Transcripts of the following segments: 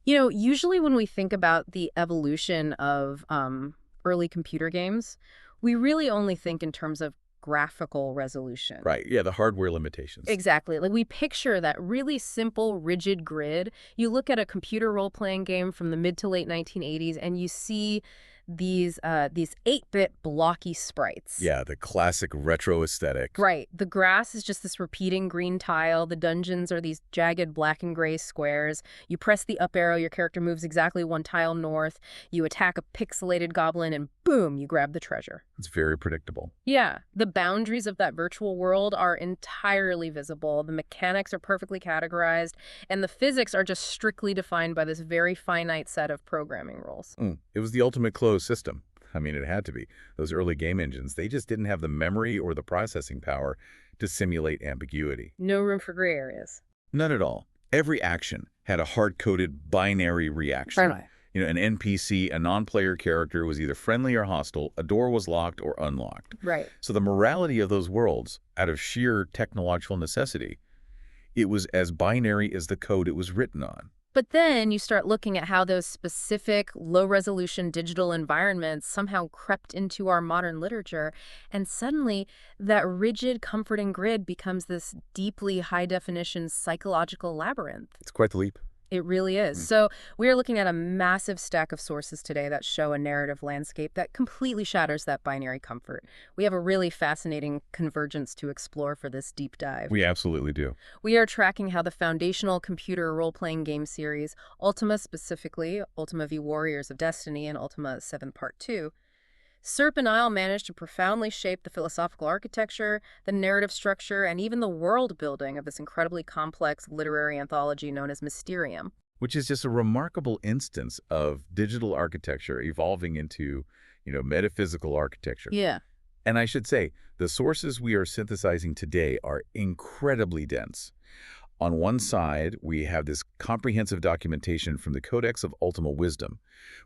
Usually when we think about the evolution of early computer games, we really only think in terms of graphical resolution. Right, yeah, the hardware limitations. Exactly. Like we picture that really simple, rigid grid. You look at a computer role-playing game from the mid to late 1980s, and you see these 8-bit blocky sprites. Yeah, the classic retro aesthetic. Right. The grass is just this repeating green tile. The dungeons are these jagged black and gray squares. You press the up arrow, your character moves exactly one tile north. You attack a pixelated goblin, and boom, you grab the treasure. It's very predictable. Yeah. The boundaries of that virtual world are entirely visible. The mechanics are perfectly categorized, and the physics are just strictly defined by this very finite set of programming rules. It was the ultimate closed system. I mean, it had to be. Those early game engines, they just didn't have the memory or the processing power to simulate ambiguity. No room for gray areas. None at all. Every action had a hard-coded binary reaction. Right. An NPC, a non-player character, was either friendly or hostile, a door was locked or unlocked. Right. So the morality of those worlds, out of sheer technological necessity, it was as binary as the code it was written on. But then you start looking at how those specific low-resolution digital environments somehow crept into our modern literature, and suddenly that rigid, comforting grid becomes this deeply high-definition psychological labyrinth. It's quite the leap. It really is. So we are looking at a massive stack of sources today that show a narrative landscape that completely shatters that binary comfort. We have a really fascinating convergence to explore for this deep dive. We absolutely do. We are tracking how the foundational computer role-playing game series, Ultima specifically, Ultima V Warriors of Destiny and Ultima VII Part Two, Serpent Isle managed to profoundly shape the philosophical architecture, the narrative structure, and even the world building of this incredibly complex literary anthology known as Mysterium. Which is just a remarkable instance of digital architecture evolving into, metaphysical architecture. Yeah. And I should say, the sources we are synthesizing today are incredibly dense. On one side, we have this comprehensive documentation from the Codex of Ultima Wisdom,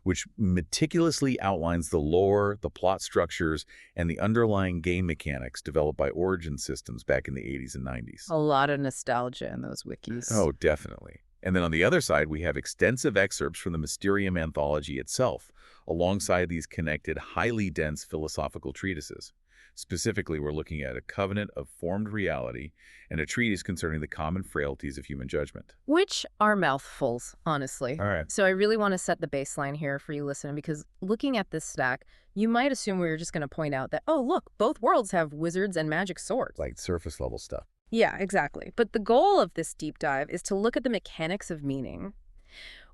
which meticulously outlines the lore, the plot structures, and the underlying game mechanics developed by Origin Systems back in the 80s and 90s. A lot of nostalgia in those wikis. Oh, definitely. And then on the other side, we have extensive excerpts from the Mysterium anthology itself, alongside these connected, highly dense philosophical treatises. Specifically, we're looking at a covenant of formed reality and a treatise concerning the common frailties of human judgment. Which are mouthfuls, honestly. All right. So I really want to set the baseline here for you listening, because looking at this stack, you might assume we were just going to point out that, oh, look, both worlds have wizards and magic swords. Like surface level stuff. Yeah, exactly. But the goal of this deep dive is to look at the mechanics of meaning.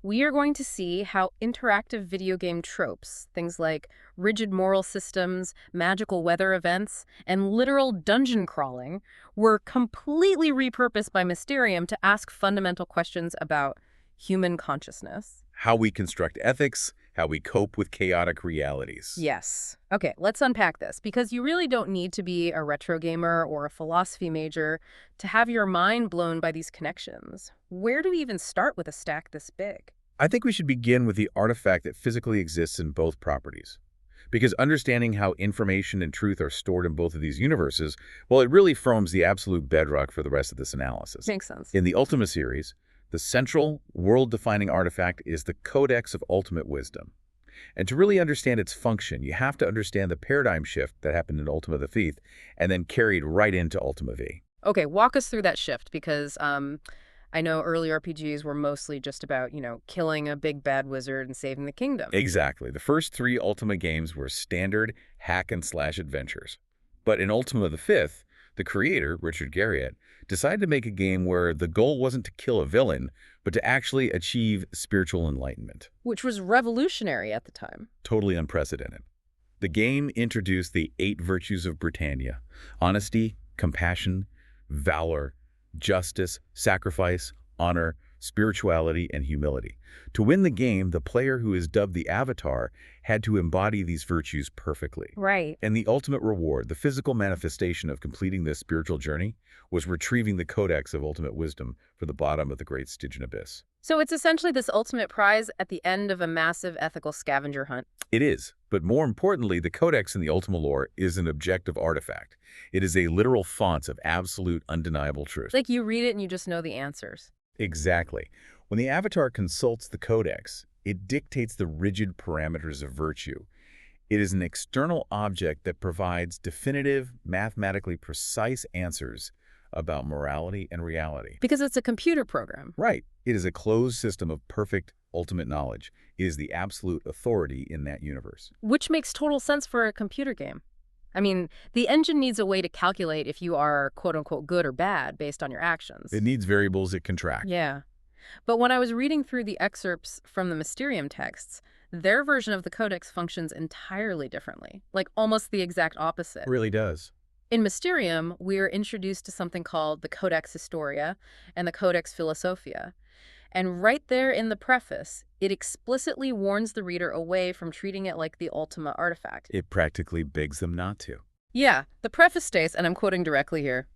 We are going to see how interactive video game tropes, things like rigid moral systems, magical weather events, and literal dungeon crawling, were completely repurposed by Mysterium to ask fundamental questions about human consciousness. How we construct ethics, how we cope with chaotic realities. Yes. Okay, let's unpack this, because you really don't need to be a retro gamer or a philosophy major to have your mind blown by these connections. Where do we even start with a stack this big? I think we should begin with the artifact that physically exists in both properties. Because understanding how information and truth are stored in both of these universes, well, it really forms the absolute bedrock for the rest of this analysis. Makes sense. In the Ultima series, the central, world-defining artifact is the Codex of Ultimate Wisdom. And to really understand its function, you have to understand the paradigm shift that happened in Ultima V and then carried right into Ultima V. Okay, walk us through that shift, because I know early RPGs were mostly just about, killing a big bad wizard and saving the kingdom. Exactly. The first three Ultima games were standard hack-and-slash adventures. But in Ultima V, the creator, Richard Garriott, decided to make a game where the goal wasn't to kill a villain, but to actually achieve spiritual enlightenment. Which was revolutionary at the time. Totally unprecedented. The game introduced the 8 virtues of Britannia: honesty, compassion, valor, justice, sacrifice, honor, spirituality, and humility. To win the game, the player, who is dubbed the Avatar, had to embody these virtues perfectly. Right. And the ultimate reward, the physical manifestation of completing this spiritual journey, was retrieving the Codex of Ultimate Wisdom for the bottom of the Great Stygian Abyss. So it's essentially this ultimate prize at the end of a massive ethical scavenger hunt. It is, but more importantly, the Codex in the Ultima lore is an objective artifact. It is a literal font of absolute, undeniable truth. Like you read it and you just know the answers. Exactly. When the avatar consults the codex, it dictates the rigid parameters of virtue. It is an external object that provides definitive, mathematically precise answers about morality and reality. Because it's a computer program. Right. It is a closed system of perfect, ultimate knowledge. It is the absolute authority in that universe. Which makes total sense for a computer game. I mean, the engine needs a way to calculate if you are quote-unquote good or bad based on your actions. It needs variables it can track. Yeah. But when I was reading through the excerpts from the Mysterium texts, their version of the codex functions entirely differently, like almost the exact opposite. It really does. In Mysterium, we are introduced to something called the Codex Historia and the Codex Philosophia. And right there in the preface, it explicitly warns the reader away from treating it like the Ultima artifact. It practically begs them not to. Yeah, the preface states, and I'm quoting directly here,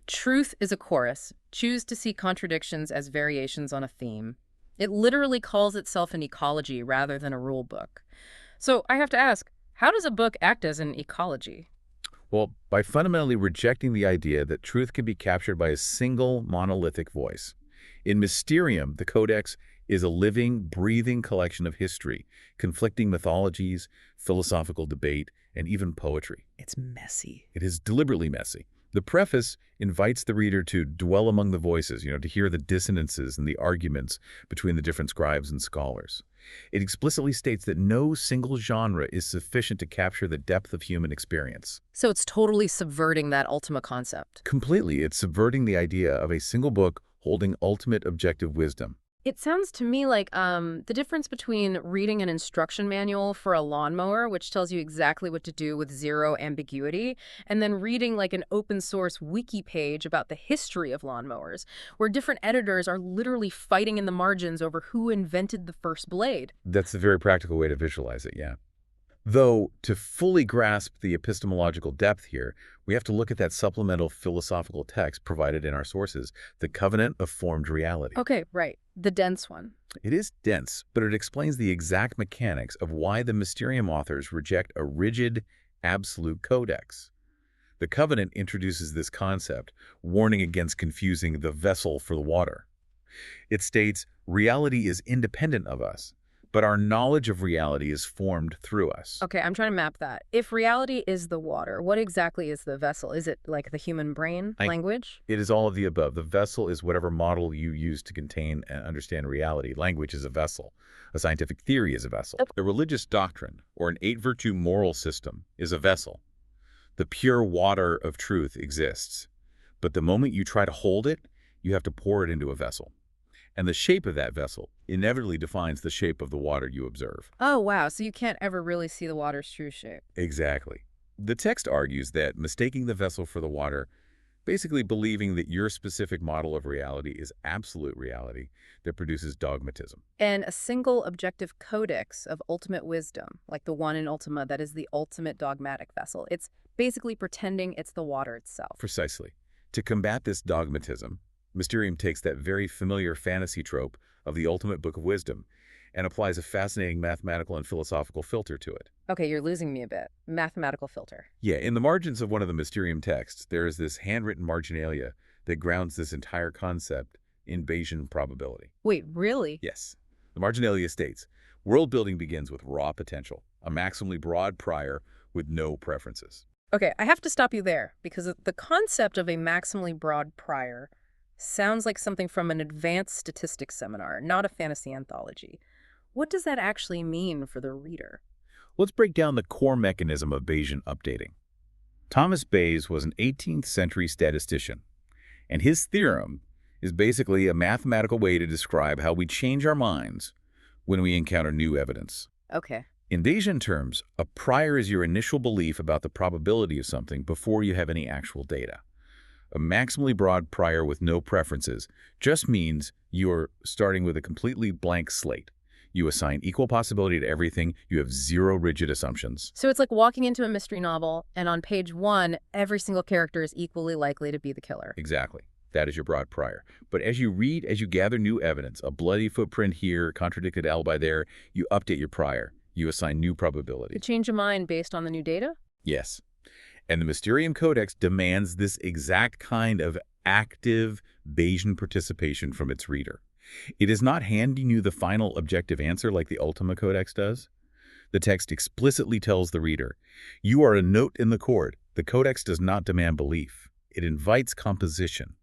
"Truth is a chorus. Choose to see contradictions as variations on a theme." It literally calls itself an ecology rather than a rule book. So I have to ask, how does a book act as an ecology? Well, by fundamentally rejecting the idea that truth can be captured by a single monolithic voice. In Mysterium, the Codex is a living, breathing collection of history, conflicting mythologies, philosophical debate, and even poetry. It's messy. It is deliberately messy. The preface invites the reader to dwell among the voices, to hear the dissonances and the arguments between the different scribes and scholars. It explicitly states that no single genre is sufficient to capture the depth of human experience. So it's totally subverting that Ultima concept. Completely, it's subverting the idea of a single book holding ultimate objective wisdom. It sounds to me like the difference between reading an instruction manual for a lawnmower, which tells you exactly what to do with zero ambiguity, and then reading like an open source wiki page about the history of lawnmowers, where different editors are literally fighting in the margins over who invented the first blade. That's a very practical way to visualize it, yeah. Though, to fully grasp the epistemological depth here, we have to look at that supplemental philosophical text provided in our sources, the Covenant of Formed Reality. Okay, right. The dense one. It is dense, but it explains the exact mechanics of why the Mysterium authors reject a rigid, absolute codex. The Covenant introduces this concept, warning against confusing the vessel for the water. It states, reality is independent of us, but our knowledge of reality is formed through us. Okay, I'm trying to map that. If reality is the water, what exactly is the vessel? Is it like the human brain, language? It is all of the above. The vessel is whatever model you use to contain and understand reality. Language is a vessel. A scientific theory is a vessel. A religious doctrine, or an eight-virtue moral system, is a vessel. The pure water of truth exists. But the moment you try to hold it, you have to pour it into a vessel. And the shape of that vessel inevitably defines the shape of the water you observe. Oh, wow. So you can't ever really see the water's true shape. Exactly. The text argues that mistaking the vessel for the water, basically believing that your specific model of reality is absolute reality, that produces dogmatism. And a single objective codex of ultimate wisdom, like the one in Ultima that is the ultimate dogmatic vessel, it's basically pretending it's the water itself. Precisely. To combat this dogmatism, Mysterium takes that very familiar fantasy trope of the ultimate book of wisdom and applies a fascinating mathematical and philosophical filter to it. Okay, you're losing me a bit. Mathematical filter. Yeah, in the margins of one of the Mysterium texts, there is this handwritten marginalia that grounds this entire concept in Bayesian probability. Wait, really? Yes. The marginalia states, world building begins with raw potential, a maximally broad prior with no preferences. Okay, I have to stop you there because the concept of a maximally broad prior sounds like something from an advanced statistics seminar, not a fantasy anthology. What does that actually mean for the reader? Let's break down the core mechanism of Bayesian updating. Thomas Bayes was an 18th century statistician, and his theorem is basically a mathematical way to describe how we change our minds when we encounter new evidence. Okay. In Bayesian terms, a prior is your initial belief about the probability of something before you have any actual data. A maximally broad prior with no preferences just means you're starting with a completely blank slate. You assign equal possibility to everything. You have zero rigid assumptions. So it's like walking into a mystery novel, and on page 1, every single character is equally likely to be the killer. Exactly. That is your broad prior. But as you read, as you gather new evidence, a bloody footprint here, contradicted alibi there, you update your prior. You assign new probability. You change your mind based on the new data? Yes. And the Mysterium Codex demands this exact kind of active Bayesian participation from its reader. It is not handing you the final objective answer like the Ultima Codex does. The text explicitly tells the reader, "You are a note in the chord. The Codex does not demand belief. It invites composition."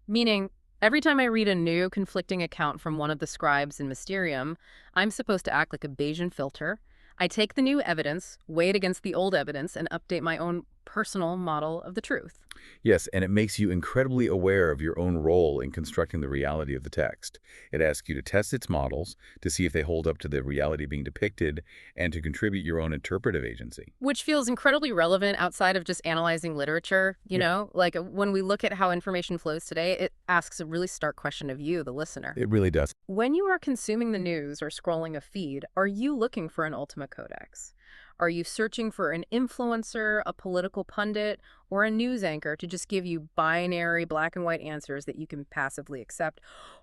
Meaning, every time I read a new conflicting account from one of the scribes in Mysterium, I'm supposed to act like a Bayesian filter. I take the new evidence, weigh it against the old evidence, and update my own personal model of the truth. Yes, and it makes you incredibly aware of your own role in constructing the reality of the text. It asks you to test its models, to see if they hold up to the reality being depicted, and to contribute your own interpretive agency. Which feels incredibly relevant outside of just analyzing literature, you Yeah, know? Like when we look at how information flows today, it asks a really stark question of you, the listener. it really does. When you are consuming the news or scrolling a feed, are you looking for an Ultima Codex? Are you searching for an influencer, a political pundit, or a news anchor to just give you binary black and white answers that you can passively accept?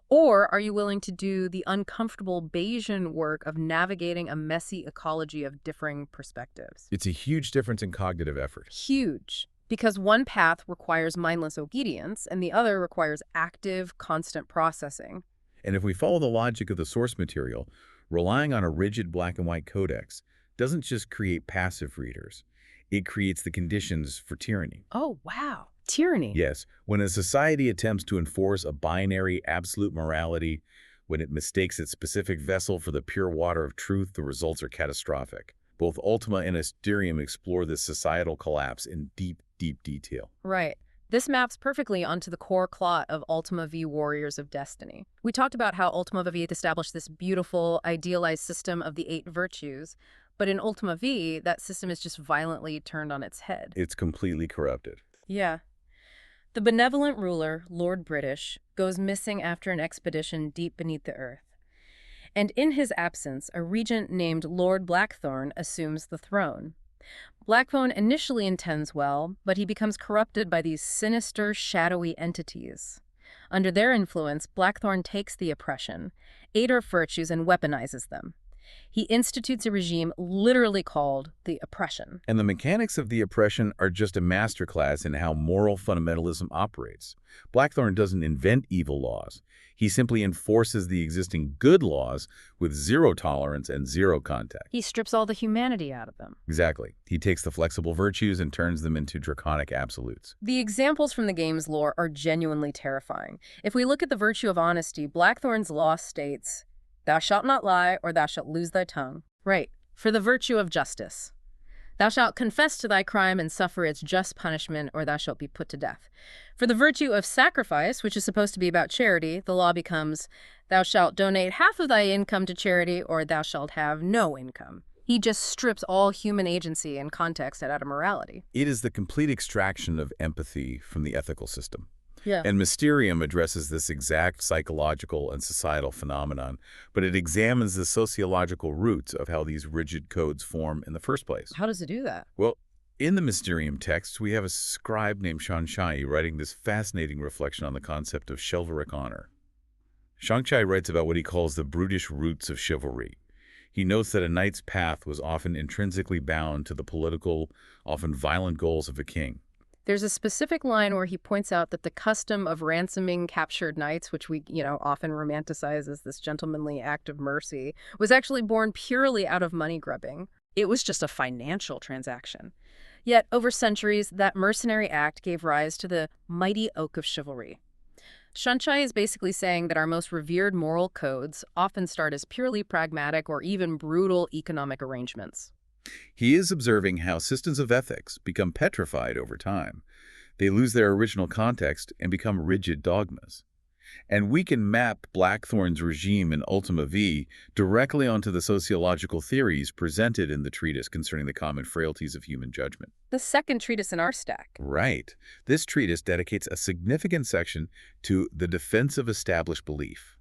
Or are you willing to do the uncomfortable Bayesian work of navigating a messy ecology of differing perspectives? It's a huge difference in cognitive effort. Huge. Because one path requires mindless obedience and the other requires active, constant processing. And if we follow the logic of the source material, relying on a rigid black and white codex doesn't just create passive readers. It creates the conditions for tyranny. Oh, wow. Tyranny. Yes, when a society attempts to enforce a binary absolute morality, when it mistakes its specific vessel for the pure water of truth, the results are catastrophic. Both Ultima and Mysterium explore this societal collapse in deep, deep detail. Right. This maps perfectly onto the core plot of Ultima V Warriors of Destiny. We talked about how Ultima V established this beautiful, idealized system of the 8 virtues, but in Ultima V, that system is just violently turned on its head. It's completely corrupted. Yeah. The benevolent ruler, Lord British, goes missing after an expedition deep beneath the earth. And in his absence, a regent named Lord Blackthorn assumes the throne. Blackthorn initially intends well, but he becomes corrupted by these sinister, shadowy entities. Under their influence, Blackthorn takes the oppression, 8 virtues, and weaponizes them. He institutes a regime literally called the oppression. And the mechanics of the oppression are just a masterclass in how moral fundamentalism operates. Blackthorn doesn't invent evil laws. He simply enforces the existing good laws with zero tolerance and zero contact. He strips all the humanity out of them. Exactly. He takes the flexible virtues and turns them into draconic absolutes. The examples from the game's lore are genuinely terrifying. If we look at the virtue of honesty, Blackthorn's law states, "Thou shalt not lie, or thou shalt lose thy tongue." Right. For the virtue of justice, "Thou shalt confess to thy crime and suffer its just punishment, or thou shalt be put to death." For the virtue of sacrifice, which is supposed to be about charity, the law becomes, "Thou shalt donate half of thy income to charity, or thou shalt have no income." He just strips all human agency and context out of morality. It is the complete extraction of empathy from the ethical system. Yeah. And Mysterium addresses this exact psychological and societal phenomenon, but it examines the sociological roots of how these rigid codes form in the first place. How does it do that? Well, in the Mysterium texts, we have a scribe named Shanshai writing this fascinating reflection on the concept of chivalric honor. Shanshai writes about what he calls the brutish roots of chivalry. He notes that a knight's path was often intrinsically bound to the political, often violent goals of a king. There's a specific line where he points out that the custom of ransoming captured knights, which we, often romanticize as this gentlemanly act of mercy, was actually born purely out of money grubbing. It was just a financial transaction. Yet, over centuries, that mercenary act gave rise to the mighty oak of chivalry. Shanshai is basically saying that our most revered moral codes often start as purely pragmatic or even brutal economic arrangements. He is observing how systems of ethics become petrified over time. They lose their original context and become rigid dogmas. And we can map Blackthorn's regime in Ultima V directly onto the sociological theories presented in the treatise concerning the common frailties of human judgment. The second treatise in our stack. Right. This treatise dedicates a significant section to the defense of established belief.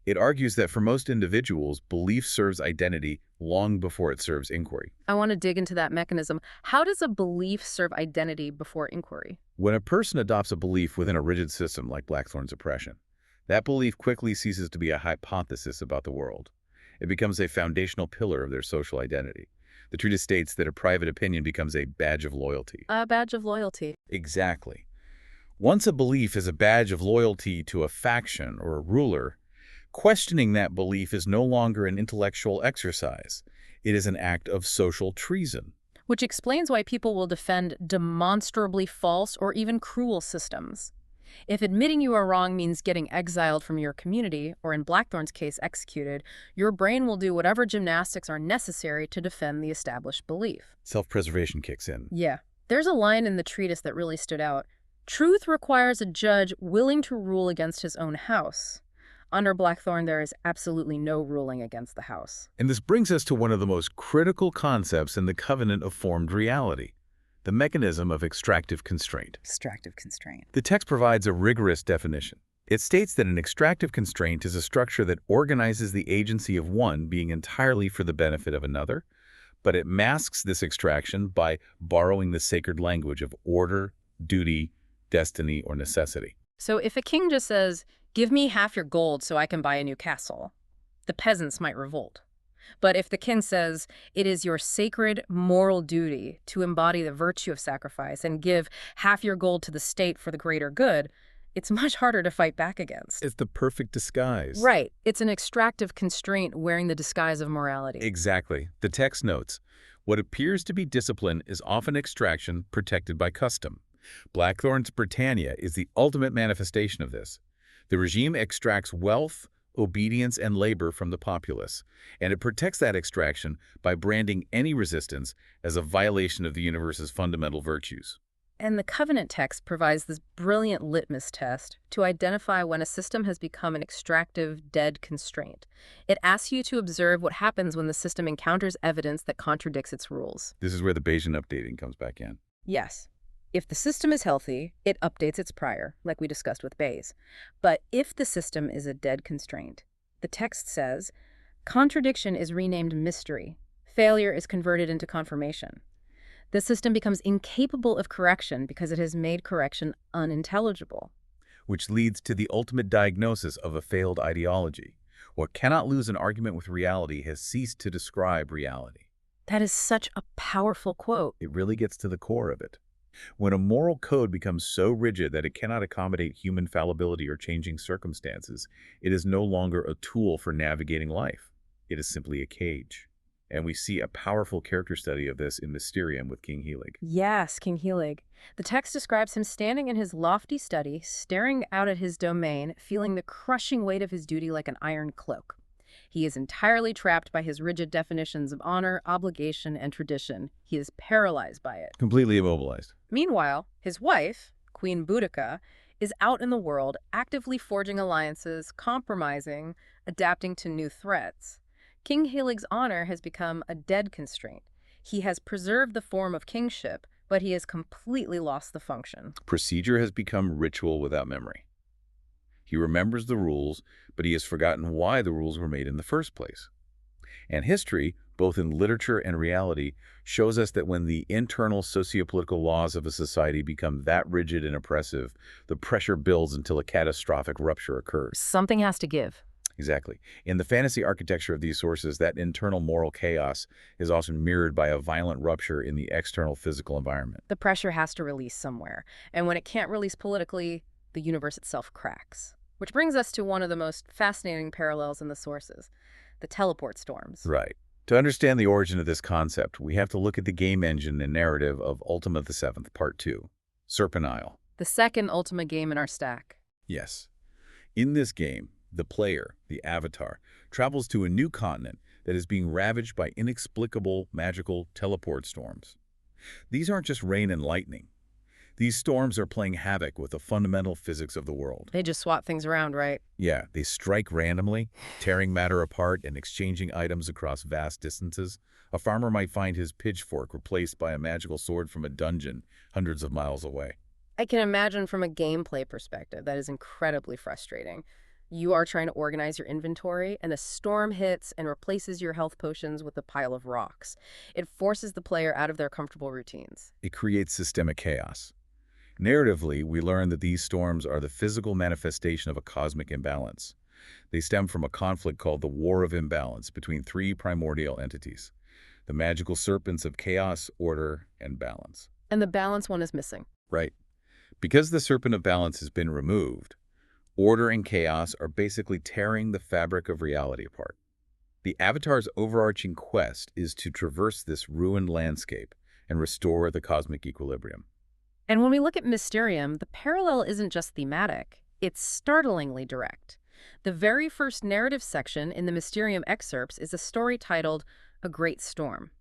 It argues that for most individuals, belief serves identity long before it serves inquiry. I want to dig into that mechanism. How does a belief serve identity before inquiry? When a person adopts a belief within a rigid system like Blackthorn's oppression, that belief quickly ceases to be a hypothesis about the world. It becomes a foundational pillar of their social identity. The treatise states that a private opinion becomes a badge of loyalty. A badge of loyalty. Exactly. Once a belief is a badge of loyalty to a faction or a ruler, Questioning that belief is no longer an intellectual exercise. It is an act of social treason. Which explains why people will defend demonstrably false or even cruel systems. If admitting you are wrong means getting exiled from your community, or in Blackthorn's case, executed, your brain will do whatever gymnastics are necessary to defend the established belief. Self-preservation kicks in. Yeah. There's a line in the treatise that really stood out. Truth requires a judge willing to rule against his own house. Under Blackthorn, there is absolutely no ruling against the house. And this brings us to one of the most critical concepts in the covenant of formed reality, the mechanism of extractive constraint. Extractive constraint. The text provides a rigorous definition. It states that an extractive constraint is a structure that organizes the agency of one being entirely for the benefit of another, but it masks this extraction by borrowing the sacred language of order, duty, destiny, or necessity. So if a king just says, "Give me half your gold so I can buy a new castle," the peasants might revolt. But if the king says, "It is your sacred moral duty to embody the virtue of sacrifice and give half your gold to the state for the greater good," it's much harder to fight back against. It's the perfect disguise. Right. It's an extractive constraint wearing the disguise of morality. Exactly. The text notes, what appears to be discipline is often extraction protected by custom. Blackthorn's Britannia is the ultimate manifestation of this. The regime extracts wealth, obedience, and labor from the populace, and it protects that extraction by branding any resistance as a violation of the universe's fundamental virtues. And the covenant text provides this brilliant litmus test to identify when a system has become an extractive, dead constraint. It asks you to observe what happens when the system encounters evidence that contradicts its rules. This is where the Bayesian updating comes back in. Yes. If the system is healthy, it updates its prior, like we discussed with Bayes. But if the system is a dead constraint, the text says, contradiction is renamed mystery. Failure is converted into confirmation. The system becomes incapable of correction because it has made correction unintelligible. Which leads to the ultimate diagnosis of a failed ideology. What cannot lose an argument with reality has ceased to describe reality. That is such a powerful quote. It really gets to the core of it. When a moral code becomes so rigid that it cannot accommodate human fallibility or changing circumstances, it is no longer a tool for navigating life. It is simply a cage. And we see a powerful character study of this in Mysterium with King Helig. Yes, King Helig. The text describes him standing in his lofty study, staring out at his domain, feeling the crushing weight of his duty like an iron cloak. He is entirely trapped by his rigid definitions of honor, obligation, and tradition. He is paralyzed by it. Completely immobilized. Meanwhile, his wife, Queen Boudica, is out in the world, actively forging alliances, compromising, adapting to new threats. King Helig's honor has become a dead constraint. He has preserved the form of kingship, but he has completely lost the function. Procedure has become ritual without memory. He remembers the rules, but he has forgotten why the rules were made in the first place. And history, both in literature and reality, shows us that when the internal sociopolitical laws of a society become that rigid and oppressive, the pressure builds until a catastrophic rupture occurs. Something has to give. Exactly. In the fantasy architecture of these sources, that internal moral chaos is often mirrored by a violent rupture in the external physical environment. The pressure has to release somewhere. And when it can't release politically, the universe itself cracks. Which brings us to one of the most fascinating parallels in the sources, the teleport storms. Right. To understand the origin of this concept, we have to look at the game engine and narrative of Ultima VII Part Two, Serpent Isle. The second Ultima game in our stack. Yes. In this game, the player, the avatar, travels to a new continent that is being ravaged by inexplicable magical teleport storms. These aren't just rain and lightning. These storms are playing havoc with the fundamental physics of the world. They just swap things around, right? Yeah, they strike randomly, tearing matter apart and exchanging items across vast distances. A farmer might find his pitchfork replaced by a magical sword from a dungeon hundreds of miles away. I can imagine from a gameplay perspective, that is incredibly frustrating. You are trying to organize your inventory, and a storm hits and replaces your health potions with a pile of rocks. It forces the player out of their comfortable routines. It creates systemic chaos. Narratively, we learn that these storms are the physical manifestation of a cosmic imbalance. They stem from a conflict called the War of Imbalance between three primordial entities, the magical serpents of chaos, order, and balance. And the balance one is missing. Right. Because the serpent of balance has been removed, Order and chaos are basically tearing the fabric of reality apart. The Avatar's overarching quest is to traverse this ruined landscape and restore the cosmic equilibrium. And when we look at Mysterium, the parallel isn't just thematic, it's startlingly direct. The very first narrative section in the Mysterium excerpts is a story titled A Great Storm.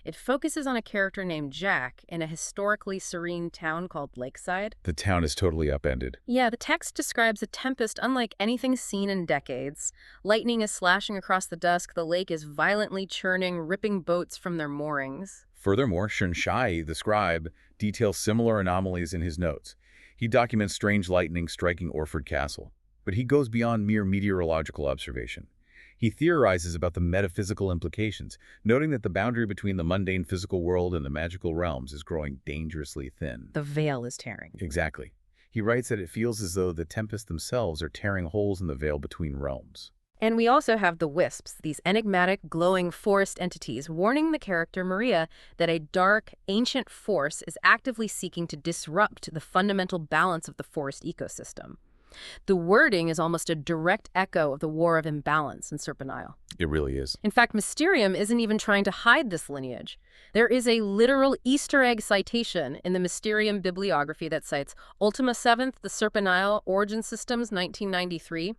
It focuses on a character named Jack in a historically serene town called Lakeside. The town is totally upended. Yeah, the text describes a tempest unlike anything seen in decades. Lightning is slashing across the dusk, the lake is violently churning, ripping boats from their moorings. Furthermore, Shunshai, the scribe, details similar anomalies in his notes. He documents strange lightning striking Orford Castle, but he goes beyond mere meteorological observation. He theorizes about the metaphysical implications, noting that the boundary between the mundane physical world and the magical realms is growing dangerously thin. The veil is tearing. Exactly. He writes that it feels as though the tempests themselves are tearing holes in the veil between realms. And we also have the wisps, these enigmatic, glowing forest entities, warning the character Maria that a dark, ancient force is actively seeking to disrupt the fundamental balance of the forest ecosystem. The wording is almost a direct echo of the War of Imbalance in Serpent Isle. It really is. In fact, Mysterium isn't even trying to hide this lineage. There is a literal Easter egg citation in the Mysterium bibliography that cites Ultima VII, the Serpent Isle, Origin Systems, 1993.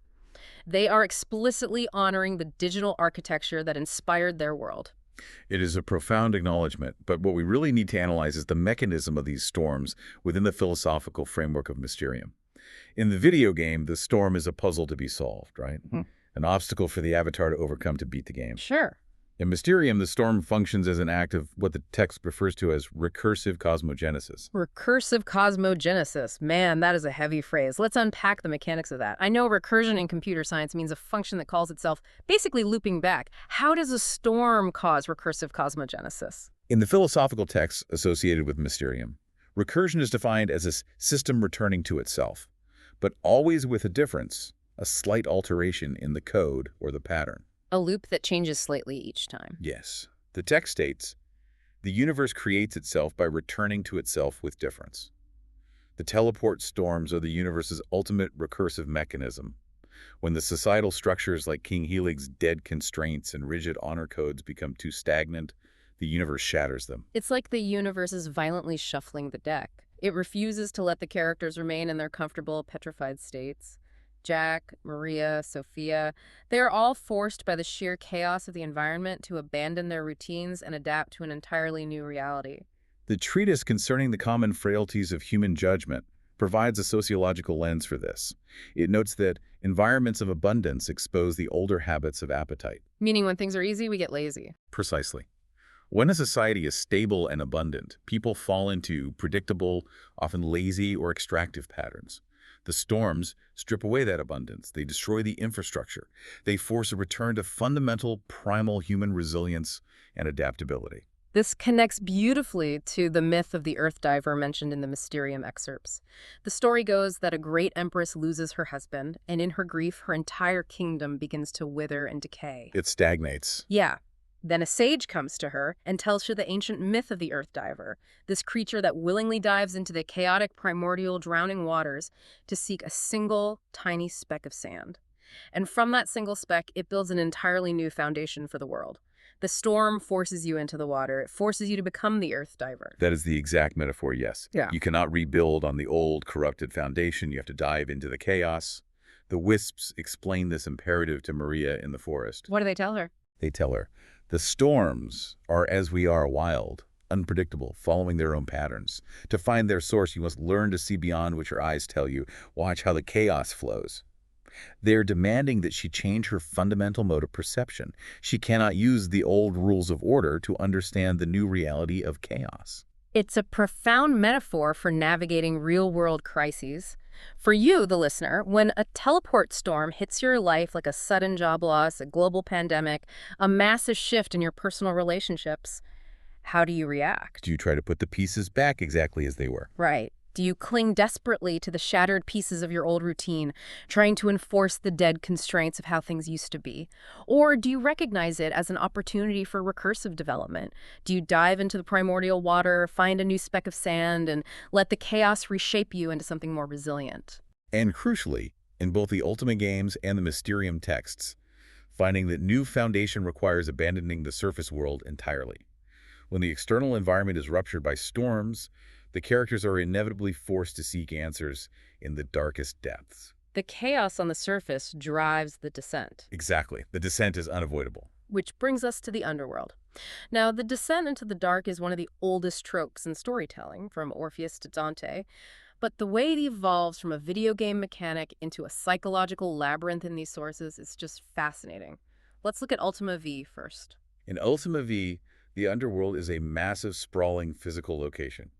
They are explicitly honoring the digital architecture that inspired their world. It is a profound acknowledgement, but what we really need to analyze is the mechanism of these storms within the philosophical framework of Mysterium. In the video game, the storm is a puzzle to be solved, right? An obstacle for the Avatar to overcome to beat the game. Sure. In Mysterium, the storm functions as an act of what the text refers to as recursive cosmogenesis. Recursive cosmogenesis. Man, that is a heavy phrase. Let's unpack the mechanics of that. I know recursion in computer science means a function that calls itself basically looping back. How does a storm cause recursive cosmogenesis? In the philosophical texts associated with Mysterium, recursion is defined as a system returning to itself, but always with a difference, a slight alteration in the code or the pattern. A loop that changes slightly each time. Yes. The text states, the universe creates itself by returning to itself with difference. The teleport storms are the universe's ultimate recursive mechanism. When the societal structures like King Helig's dead constraints and rigid honor codes become too stagnant, the universe shatters them. It's like the universe is violently shuffling the deck. It refuses to let the characters remain in their comfortable, petrified states. Jack, Maria, Sophia, they are all forced by the sheer chaos of the environment to abandon their routines and adapt to an entirely new reality. The treatise concerning the common frailties of human judgment provides a sociological lens for this. It notes that environments of abundance expose the older habits of appetite. Meaning when things are easy, we get lazy. Precisely. When a society is stable and abundant, people fall into predictable, often lazy or extractive patterns. The storms strip away that abundance. They destroy the infrastructure. They force a return to fundamental, primal human resilience and adaptability. This connects beautifully to the myth of the Earth Diver mentioned in the Mysterium excerpts. The story goes that a great empress loses her husband, and in her grief, her entire kingdom begins to wither and decay. It stagnates. Yeah. Then a sage comes to her and tells her the ancient myth of the Earth Diver, this creature that willingly dives into the chaotic, primordial, drowning waters to seek a single, tiny speck of sand. And from that single speck, it builds an entirely new foundation for the world. The storm forces you into the water. It forces you to become the Earth Diver. That is the exact metaphor, yes. Yeah. You cannot rebuild on the old, corrupted foundation. You have to dive into the chaos. The wisps explain this imperative to Maria in the forest. What do they tell her? They tell her, the storms are as we are wild, unpredictable, following their own patterns. To find their source, you must learn to see beyond what your eyes tell you. Watch how the chaos flows. They're demanding that she change her fundamental mode of perception. She cannot use the old rules of order to understand the new reality of chaos. It's a profound metaphor for navigating real-world crises. For you, the listener, when a teleport storm hits your life like a sudden job loss, a global pandemic, a massive shift in your personal relationships, how do you react? Do you try to put the pieces back exactly as they were? Right. Do you cling desperately to the shattered pieces of your old routine, trying to enforce the dead constraints of how things used to be? Or do you recognize it as an opportunity for recursive development? Do you dive into the primordial water, find a new speck of sand, and let the chaos reshape you into something more resilient? And crucially, in both the Ultima games and the Mysterium texts, finding that new foundation requires abandoning the surface world entirely. When the external environment is ruptured by storms, the characters are inevitably forced to seek answers in the darkest depths. The chaos on the surface drives the descent. Exactly. The descent is unavoidable. Which brings us to the underworld. Now, the descent into the dark is one of the oldest tropes in storytelling, from Orpheus to Dante, but the way it evolves from a video game mechanic into a psychological labyrinth in these sources is just fascinating. Let's look at Ultima V first. In Ultima V, the underworld is a massive, sprawling physical location.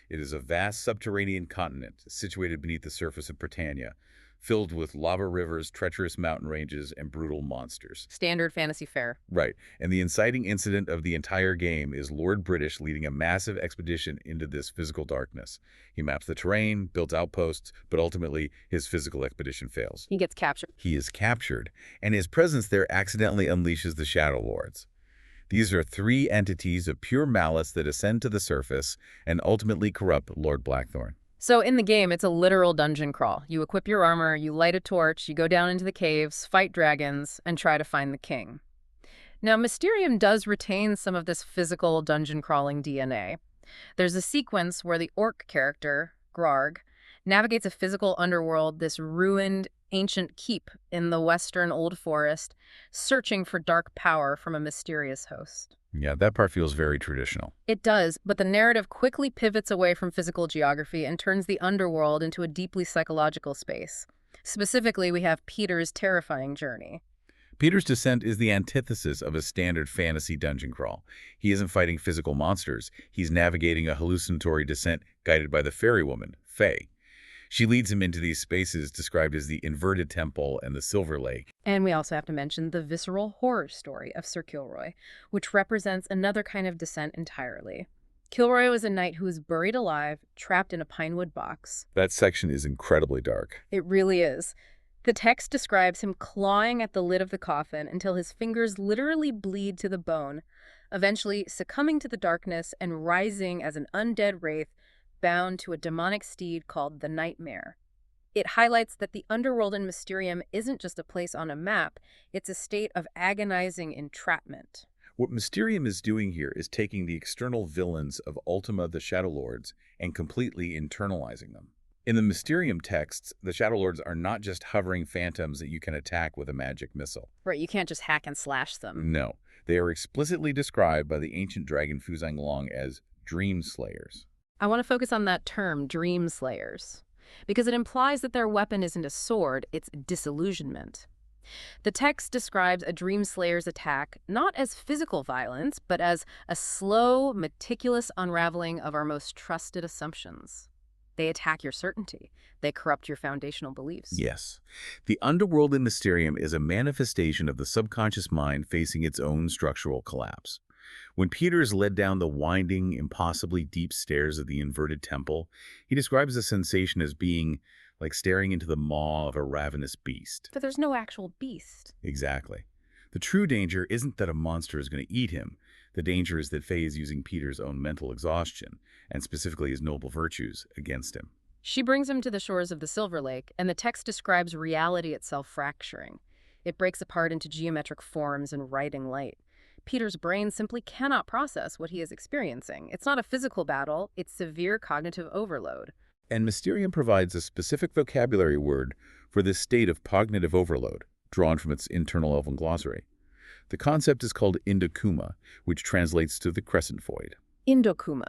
It is a vast subterranean continent situated beneath the surface of Britannia, filled with lava rivers, treacherous mountain ranges, and brutal monsters. Standard fantasy fare. Right, and the inciting incident of the entire game is Lord British leading a massive expedition into this physical darkness. He maps the terrain, builds outposts, but ultimately his physical expedition fails. He gets captured. He is captured, and his presence there accidentally unleashes the Shadow Lords. These are three entities of pure malice that ascend to the surface and ultimately corrupt Lord Blackthorn. So in the game, it's a literal dungeon crawl. You equip your armor, you light a torch, you go down into the caves, fight dragons, and try to find the king. Now, Mysterium does retain some of this physical dungeon crawling DNA. There's a sequence where the orc character, Grarg, navigates a physical underworld, this ruined ancient keep in the western Old Forest, searching for dark power from a mysterious host. Yeah, that part feels very traditional. It does, but the narrative quickly pivots away from physical geography and turns the underworld into a deeply psychological space. Specifically, we have Peter's terrifying journey. Peter's descent is the antithesis of a standard fantasy dungeon crawl. He isn't fighting physical monsters. He's navigating a hallucinatory descent guided by the fairy woman, Fae. She leads him into these spaces described as the Inverted Temple and the Silver Lake. And we also have to mention the visceral horror story of Sir Kilroy, which represents another kind of descent entirely. Kilroy was a knight who was buried alive, trapped in a pinewood box. That section is incredibly dark. It really is. The text describes him clawing at the lid of the coffin until his fingers literally bleed to the bone, eventually succumbing to the darkness and rising as an undead wraith bound to a demonic steed called the Nightmare. It highlights that the underworld in Mysterium isn't just a place on a map, it's a state of agonizing entrapment. What Mysterium is doing here is taking the external villains of Ultima the Shadow Lords and completely internalizing them. In the Mysterium texts, the Shadow Lords are not just hovering phantoms that you can attack with a magic missile. Right, you can't just hack and slash them. No, they are explicitly described by the ancient dragon Fuzang Long as Dream Slayers. I want to focus on that term, Dream Slayers, because it implies that their weapon isn't a sword, it's disillusionment. The text describes a Dream Slayer's attack not as physical violence, but as a slow, meticulous unraveling of our most trusted assumptions. They attack your certainty. They corrupt your foundational beliefs. Yes. The underworld in Mysterium is a manifestation of the subconscious mind facing its own structural collapse. When Peter is led down the winding, impossibly deep stairs of the Inverted Temple, he describes the sensation as being like staring into the maw of a ravenous beast. But there's no actual beast. Exactly. The true danger isn't that a monster is going to eat him. The danger is that Faye is using Peter's own mental exhaustion, and specifically his noble virtues, against him. She brings him to the shores of the Silver Lake, and the text describes reality itself fracturing. It breaks apart into geometric forms and writhing light. Peter's brain simply cannot process what he is experiencing. It's not a physical battle, it's severe cognitive overload. And Mysterium provides a specific vocabulary word for this state of cognitive overload, drawn from its internal elven glossary. The concept is called Indokuma, which translates to the crescent void. Indokuma,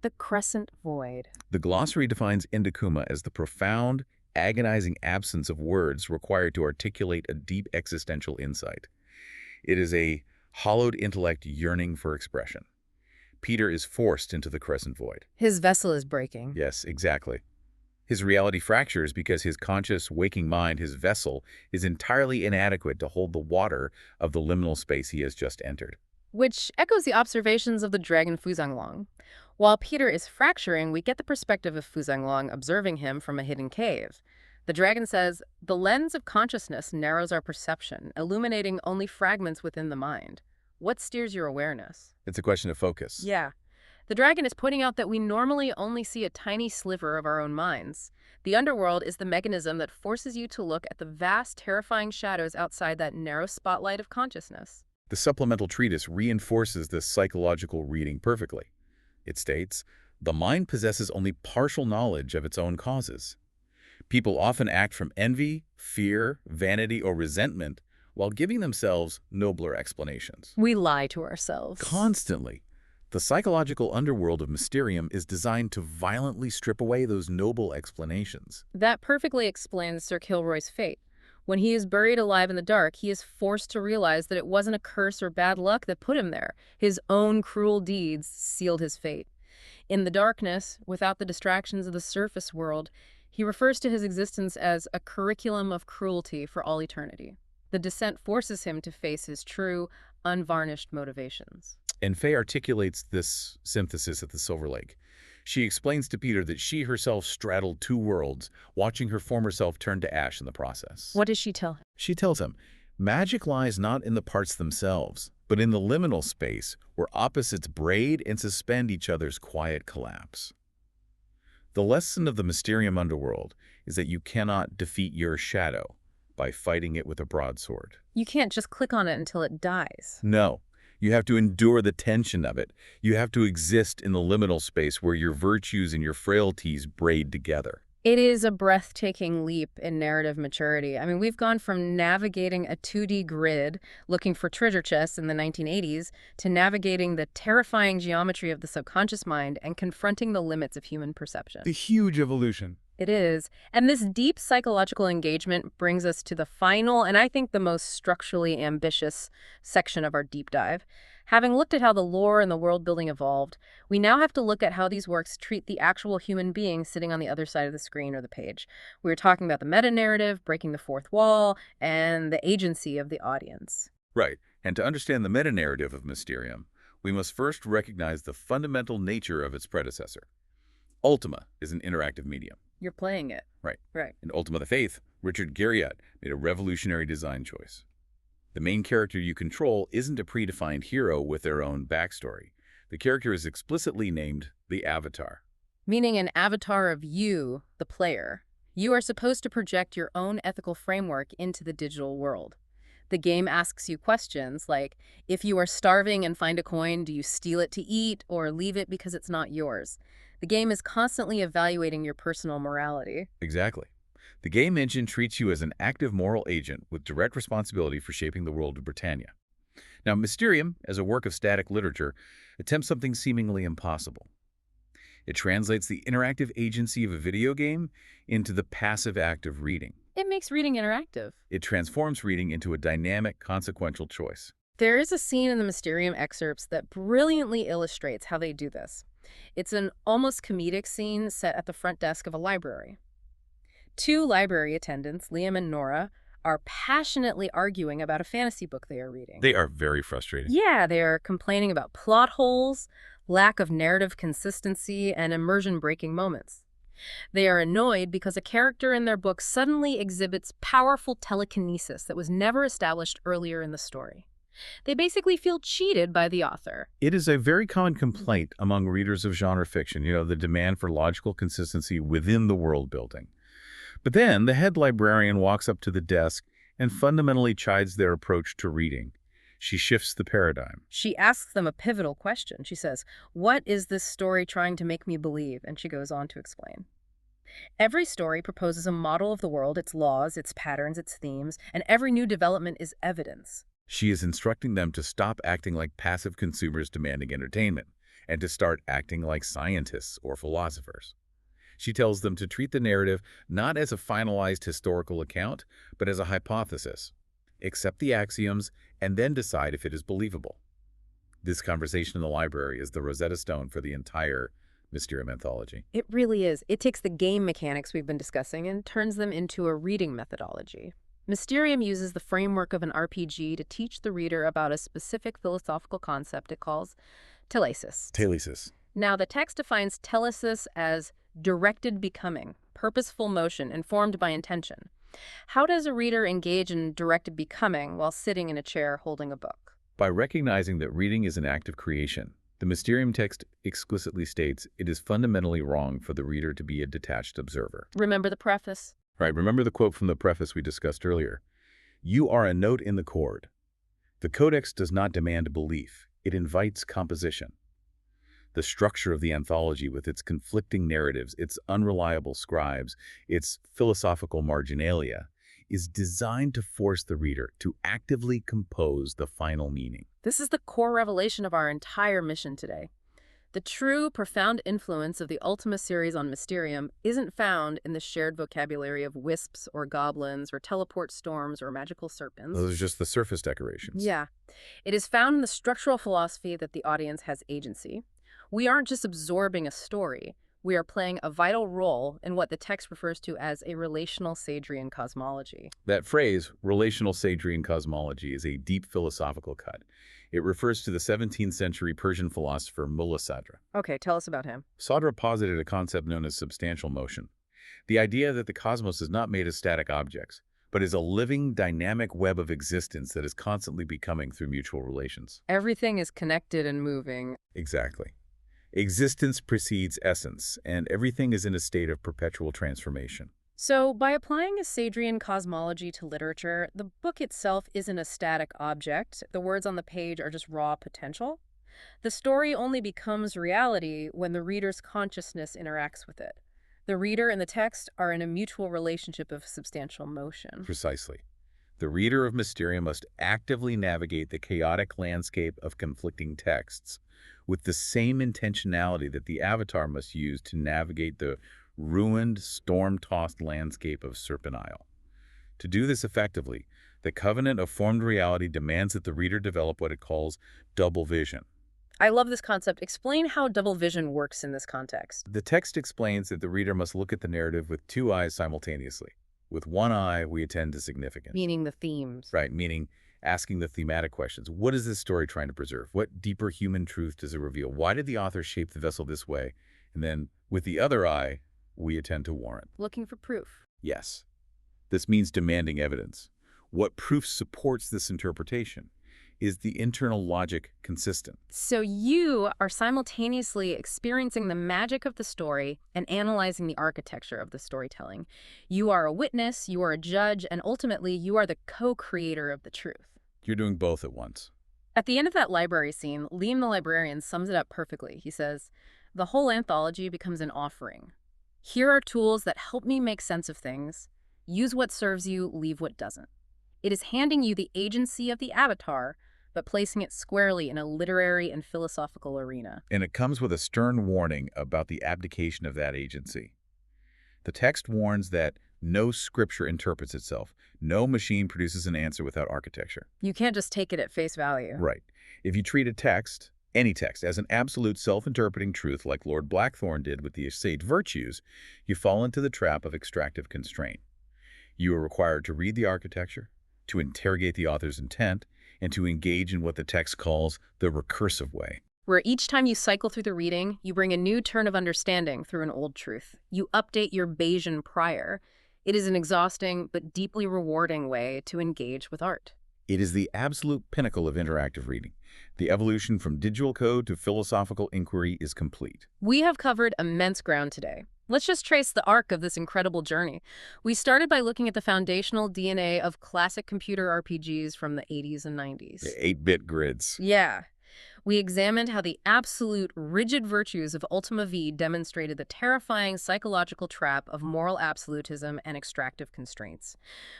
the crescent void. The glossary defines Indokuma as the profound, agonizing absence of words required to articulate a deep existential insight. It is a hollowed intellect yearning for expression. Peter is forced into the crescent void. His vessel is breaking. Yes, exactly. His reality fractures because his conscious, waking mind, his vessel, is entirely inadequate to hold the water of the liminal space he has just entered. Which echoes the observations of the dragon Fuzanglong. While Peter is fracturing, we get the perspective of Fuzanglong observing him from a hidden cave. The dragon says, "The lens of consciousness narrows our perception, illuminating only fragments within the mind. What steers your awareness?" It's a question of focus. Yeah. The dragon is pointing out that we normally only see a tiny sliver of our own minds. The underworld is the mechanism that forces you to look at the vast, terrifying shadows outside that narrow spotlight of consciousness. The supplemental treatise reinforces this psychological reading perfectly. It states, "The mind possesses only partial knowledge of its own causes. People often act from envy, fear, vanity, or resentment while giving themselves nobler explanations." We lie to ourselves. Constantly. The psychological underworld of Mysterium is designed to violently strip away those noble explanations. That perfectly explains Sir Kilroy's fate. When he is buried alive in the dark, he is forced to realize that it wasn't a curse or bad luck that put him there. His own cruel deeds sealed his fate. In the darkness, without the distractions of the surface world, he refers to his existence as a curriculum of cruelty for all eternity. The descent forces him to face his true, unvarnished motivations. And Faye articulates this synthesis at the Silver Lake. She explains to Peter that she herself straddled two worlds, watching her former self turn to ash in the process. What does she tell him? She tells him, magic lies not in the parts themselves, but in the liminal space where opposites braid and suspend each other's quiet collapse. The lesson of the Mysterium underworld is that you cannot defeat your shadow by fighting it with a broadsword. You can't just click on it until it dies. No. You have to endure the tension of it. You have to exist in the liminal space where your virtues and your frailties braid together. It is a breathtaking leap in narrative maturity. I mean, we've gone from navigating a 2D grid, looking for treasure chests in the 1980s, to navigating the terrifying geometry of the subconscious mind and confronting the limits of human perception. The huge evolution. It is. And this deep psychological engagement brings us to the final, and I think the most structurally ambitious section of our deep dive. Having looked at how the lore and the world building evolved, we now have to look at how these works treat the actual human being sitting on the other side of the screen or the page. We were talking about the meta-narrative, breaking the fourth wall, and the agency of the audience. Right. And to understand the meta-narrative of Mysterium, we must first recognize the fundamental nature of its predecessor. Ultima is an interactive medium. You're playing it. Right. Right. In Ultima VIII, Richard Garriott made a revolutionary design choice. The main character you control isn't a predefined hero with their own backstory. The character is explicitly named the Avatar. Meaning an avatar of you, the player. You are supposed to project your own ethical framework into the digital world. The game asks you questions like, if you are starving and find a coin, do you steal it to eat or leave it because it's not yours? The game is constantly evaluating your personal morality. Exactly. The game engine treats you as an active moral agent with direct responsibility for shaping the world of Britannia. Now, Mysterium, as a work of static literature, attempts something seemingly impossible. It translates the interactive agency of a video game into the passive act of reading. It makes reading interactive. It transforms reading into a dynamic, consequential choice. There is a scene in the Mysterium excerpts that brilliantly illustrates how they do this. It's an almost comedic scene set at the front desk of a library. Two library attendants, Liam and Nora, are passionately arguing about a fantasy book they are reading. They are very frustrated. Yeah, they are complaining about plot holes, lack of narrative consistency, and immersion-breaking moments. They are annoyed because a character in their book suddenly exhibits powerful telekinesis that was never established earlier in the story. They basically feel cheated by the author. It is a very common complaint among readers of genre fiction, the demand for logical consistency within the world building. But then the head librarian walks up to the desk and fundamentally chides their approach to reading. She shifts the paradigm. She asks them a pivotal question. She says, "What is this story trying to make me believe?" And she goes on to explain. Every story proposes a model of the world, its laws, its patterns, its themes, and every new development is evidence. She is instructing them to stop acting like passive consumers demanding entertainment and to start acting like scientists or philosophers. She tells them to treat the narrative not as a finalized historical account, but as a hypothesis. Accept the axioms and then decide if it is believable. This conversation in the library is the Rosetta Stone for the entire Mysterium anthology. It really is. It takes the game mechanics we've been discussing and turns them into a reading methodology. Mysterium uses the framework of an RPG to teach the reader about a specific philosophical concept it calls telesis. Telesis. Now, the text defines telesis as directed becoming, purposeful motion informed by intention. How does a reader engage in directed becoming while sitting in a chair holding a book? By recognizing that reading is an act of creation, The Mysterium text explicitly states it is fundamentally wrong for the reader to be a detached observer. Remember the preface? Right, remember the quote from the preface we discussed earlier. You are a note in the chord. The Codex does not demand belief. It invites composition. The structure of the anthology with its conflicting narratives, its unreliable scribes, its philosophical marginalia, is designed to force the reader to actively compose the final meaning. This is the core revelation of our entire mission today. The true, profound influence of the Ultima series on Mysterium isn't found in the shared vocabulary of wisps or goblins or teleport storms or magical serpents. Those are just the surface decorations. Yeah. It is found in the structural philosophy that the audience has agency. We aren't just absorbing a story. We are playing a vital role in what the text refers to as a relational Sadrian cosmology. That phrase, relational Sadrian cosmology, is a deep philosophical cut. It refers to the 17th century Persian philosopher Mulla Sadra. Okay, tell us about him. Sadra posited a concept known as substantial motion. The idea that the cosmos is not made of static objects, but is a living, dynamic web of existence that is constantly becoming through mutual relations. Everything is connected and moving. Exactly. Existence precedes essence, and everything is in a state of perpetual transformation. So, by applying a Sadrian cosmology to literature, the book itself isn't a static object. The words on the page are just raw potential. The story only becomes reality when the reader's consciousness interacts with it. The reader and the text are in a mutual relationship of substantial motion. Precisely. The reader of Mysterium must actively navigate the chaotic landscape of conflicting texts with the same intentionality that the avatar must use to navigate the ruined, storm-tossed landscape of Serpent Isle. To do this effectively, the Covenant of Formed Reality demands that the reader develop what it calls double vision. I love this concept. Explain how double vision works in this context. The text explains that the reader must look at the narrative with two eyes simultaneously. With one eye, we attend to significance. Meaning the themes. Right, meaning asking the thematic questions. What is this story trying to preserve? What deeper human truth does it reveal? Why did the author shape the vessel this way? And then, with the other eye, we attend to warrant. Looking for proof. Yes. This means demanding evidence. What proof supports this interpretation? Is the internal logic consistent? So you are simultaneously experiencing the magic of the story and analyzing the architecture of the storytelling. You are a witness, you are a judge, and ultimately you are the co-creator of the truth. You're doing both at once. At the end of that library scene, Liam the librarian sums it up perfectly. He says, "The whole anthology becomes an offering. Here are tools that help me make sense of things. Use what serves you, leave what doesn't." It is handing you the agency of the avatar, but placing it squarely in a literary and philosophical arena. And it comes with a stern warning about the abdication of that agency. The text warns that no scripture interprets itself. No machine produces an answer without architecture. You can't just take it at face value. Right. If you treat a text, any text, as an absolute self-interpreting truth like Lord Blackthorn did with the Sage Virtues, you fall into the trap of extractive constraint. You are required to read the architecture, to interrogate the author's intent, and to engage in what the text calls the recursive way. Where each time you cycle through the reading, you bring a new turn of understanding through an old truth. You update your Bayesian prior. It is an exhausting but deeply rewarding way to engage with art. It is the absolute pinnacle of interactive reading. The evolution from digital code to philosophical inquiry is complete. We have covered immense ground today. Let's just trace the arc of this incredible journey. We started by looking at the foundational DNA of classic computer RPGs from the 80s and 90s. The 8-bit grids. Yeah. We examined how the absolute rigid virtues of Ultima V demonstrated the terrifying psychological trap of moral absolutism and extractive constraints.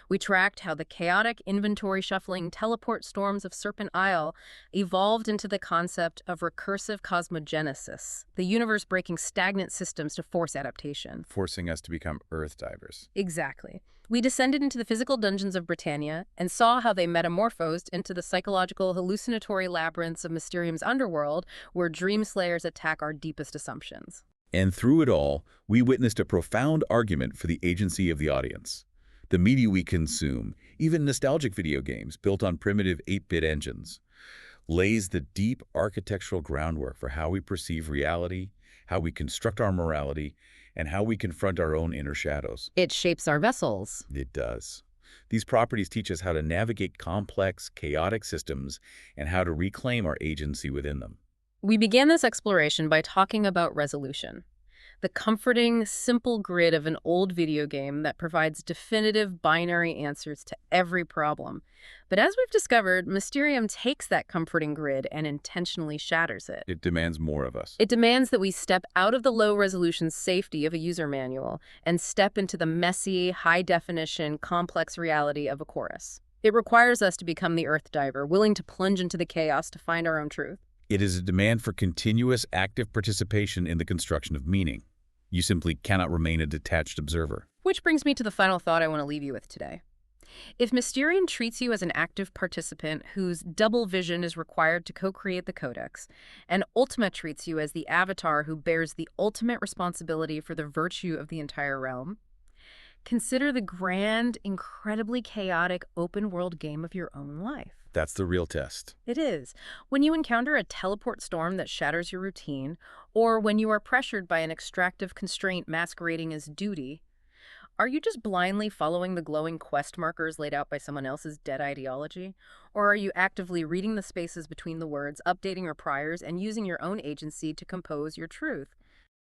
We tracked how the chaotic inventory shuffling teleport storms of Serpent Isle evolved into the concept of recursive cosmogenesis, the universe breaking stagnant systems to force adaptation. Forcing us to become Earth divers. Exactly. We descended into the physical dungeons of Britannia and saw how they metamorphosed into the psychological hallucinatory labyrinths of Mysterium's underworld, where dream slayers attack our deepest assumptions. And through it all, we witnessed a profound argument for the agency of the audience. The media we consume, even nostalgic video games built on primitive 8-bit engines, lays the deep architectural groundwork for how we perceive reality, how we construct our morality, and how we confront our own inner shadows. It shapes our vessels. It does. These properties teach us how to navigate complex, chaotic systems and how to reclaim our agency within them. We began this exploration by talking about resolution, the comforting, simple grid of an old video game that provides definitive binary answers to every problem. But as we've discovered, Mysterium takes that comforting grid and intentionally shatters it. It demands more of us. It demands that we step out of the low-resolution safety of a user manual and step into the messy, high-definition, complex reality of a chorus. It requires us to become the Earth diver, willing to plunge into the chaos to find our own truth. It is a demand for continuous, active participation in the construction of meaning. You simply cannot remain a detached observer. Which brings me to the final thought I want to leave you with today. If Mysterium treats you as an active participant whose double vision is required to co-create the codex, and Ultima treats you as the avatar who bears the ultimate responsibility for the virtue of the entire realm, consider the grand, incredibly chaotic open-world game of your own life. That's the real test. It is. When you encounter a teleport storm that shatters your routine, or when you are pressured by an extractive constraint masquerading as duty, are you just blindly following the glowing quest markers laid out by someone else's dead ideology? Or are you actively reading the spaces between the words, updating your priors, and using your own agency to compose your truth?